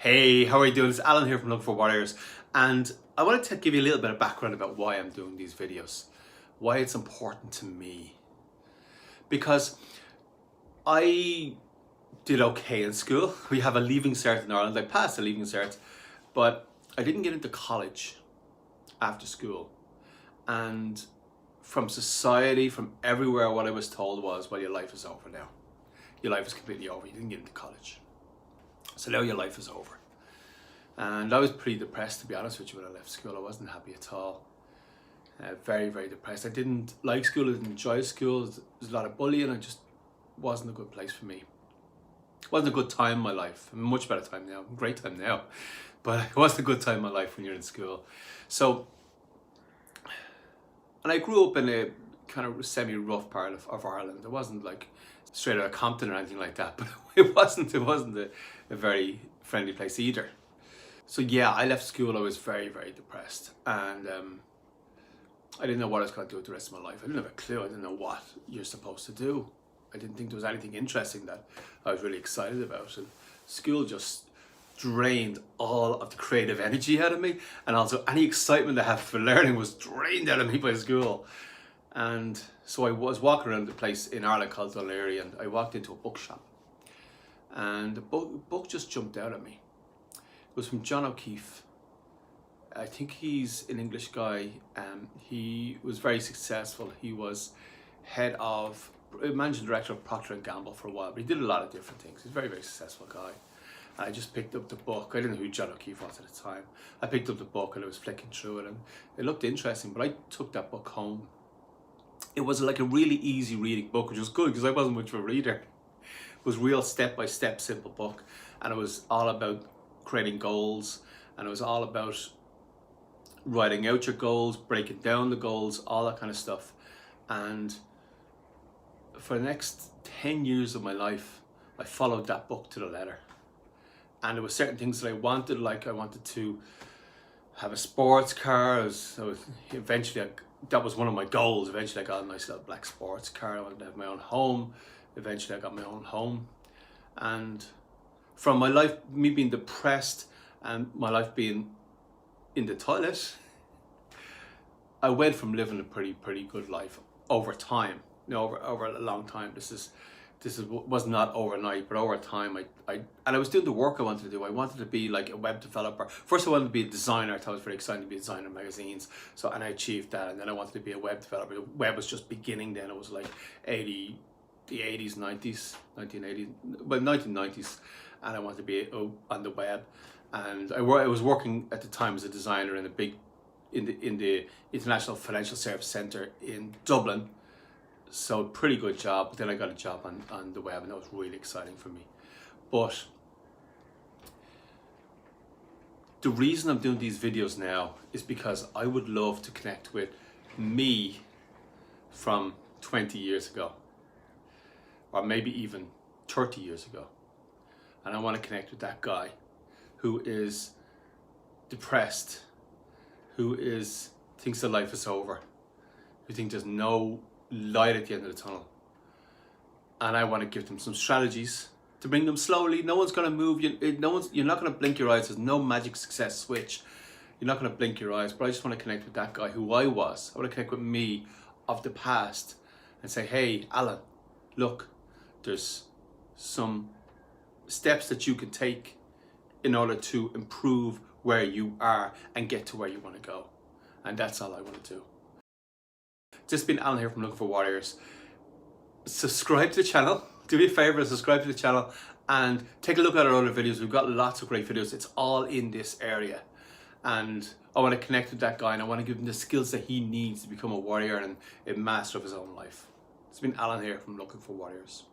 Hey, how are you doing? It's Alan here from Looking for Warriors, and I wanted to give you a little bit of background about why I'm doing these videos, why it's important to me. Because I did okay in school. We have a leaving cert in Ireland. I passed the leaving cert, but I didn't get into college after school. And from society, from everywhere, what I was told was, well, your life is over now. Your life is completely over. You didn't get into college. So now your life is over. And I was pretty depressed, to be honest with you, when I left school. I wasn't happy at all. Very, very depressed. I didn't like school, I didn't enjoy school. There was a lot of bullying. It just wasn't a good place for me. It wasn't a good time in my life. A much better time now. Great time now. But it wasn't a good time in my life when you're in school. So, and I grew up in a kind of semi-rough part of Ireland. It wasn't like straight out of Compton or anything like that, but it wasn't a very friendly place either. So yeah, I left school, I was very, very depressed, and I didn't know what I was going to do with the rest of my life. I didn't have a clue. I didn't know what you're supposed to do. I didn't think there was anything interesting that I was really excited about, and school just drained all of the creative energy out of me, and also any excitement I had for learning was drained out of me by school. And so I was walking around the place in Ireland called Dún Laoghaire, and I walked into a bookshop, and the book just jumped out at me. It was from John O'Keefe. I think he's an English guy. He was very successful. He was managing director of Procter & Gamble for a while, but he did a lot of different things. He's a very, very successful guy. And I just picked up the book. I didn't know who John O'Keefe was at the time. I picked up the book and I was flicking through it, and it looked interesting, but I took that book home. It was like a really easy reading book, which was good because I wasn't much of a reader. It was real step-by-step simple book, and it was all about creating goals, and it was all about writing out your goals, breaking down the goals, all that kind of stuff. And for the next 10 years of my life, I followed that book to the letter. And there were certain things that I wanted, like I wanted to have a sports car. That was one of my goals. Eventually I got a nice little black sports car. I wanted to have my own home. Eventually I got my own home. And from my life, me being depressed and my life being in the toilet, I went from living a pretty good life over time, over a long time. This was not overnight, but over time, I was doing the work I wanted to do. I wanted to be like a web developer. First, I wanted to be a designer. I thought it was very exciting to be a designer in magazines. And I achieved that. And then I wanted to be a web developer. The web was just beginning then. It was like the 80s, 90s, 1980s, but 1990s. And I wanted to be on the web. And I was working at the time as a designer in the International Financial Service Centre in Dublin. So pretty good job, but then I got a job on the web, and that was really exciting for me. But the reason I'm doing these videos now is because I would love to connect with me from 20 years ago, or maybe even 30 years ago. And I want to connect with that guy who is depressed, who thinks their life is over, who thinks there's no light at the end of the tunnel. And I want to give them some strategies to bring them slowly. No one's going to move you. You're not going to blink your eyes. There's no magic success switch. You're not going to blink your eyes. But I just want to connect with that guy who I was. I want to connect with me of the past and say, hey, Alan, look, there's some steps that you can take in order to improve where you are and get to where you want to go. And that's all I want to do. Just been Alan here from Looking for Warriors. Subscribe to the channel. Do me a favor, subscribe to the channel and take a look at our other videos. We've got lots of great videos. It's all in this area. And I want to connect with that guy, and I want to give him the skills that he needs to become a warrior and a master of his own life. It's been Alan here from Looking for Warriors.